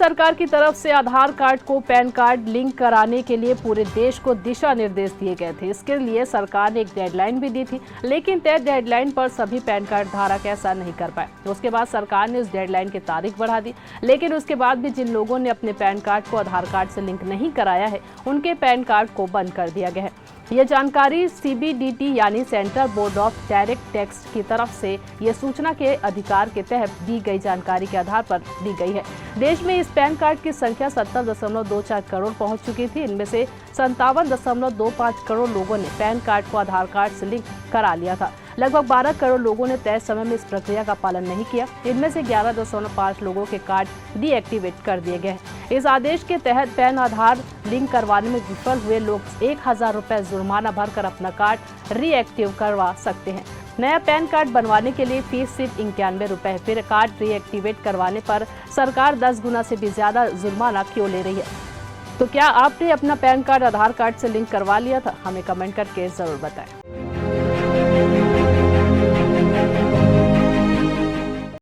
सरकार की तरफ से आधार कार्ड को पैन कार्ड लिंक कराने के लिए पूरे देश को दिशा निर्देश दिए गए थे। इसके लिए सरकार ने एक डेडलाइन भी दी थी, लेकिन तय डेडलाइन पर सभी पैन कार्ड धारक ऐसा नहीं कर पाए। उसके बाद सरकार ने उस डेडलाइन की तारीख बढ़ा दी, लेकिन उसके बाद भी जिन लोगों ने अपने पैन कार्ड को आधार कार्ड से लिंक नहीं कराया है, उनके पैन कार्ड को बंद कर दिया गया है। यह जानकारी CBDT यानी central board of direct tax की तरफ से ये सूचना के अधिकार के तहत दी गई जानकारी के आधार पर दी गई है। देश में इस पैन कार्ड की संख्या 70.24 करोड़ पहुंच चुकी थी। इनमें से 57.25 करोड़ लोगों ने पैन कार्ड को आधार कार्ड से लिंक करा लिया था। लगभग 12 करोड़ लोगों ने तय समय में इस प्रक्रिया का पालन नहीं किया। इनमें से 11.5 लोगों के कार्ड डीएक्टिवेट कर दिए गए। इस आदेश के तहत पैन आधार लिंक करवाने में विफल हुए लोग 1000 रुपए जुर्माना भरकर अपना कार्ड रीएक्टिव करवा सकते हैं। नया पैन कार्ड बनवाने के लिए फीस सिर्फ 91 रुपए। फिर कार्ड रीएक्टिवेट करवाने पर सरकार 10 गुना से भी ज्यादा जुर्माना क्यों ले रही है? तो क्या आपने अपना पैन कार्ड आधार कार्ड से लिंक करवा लिया था? हमें कमेंट करके जरूर बताएं।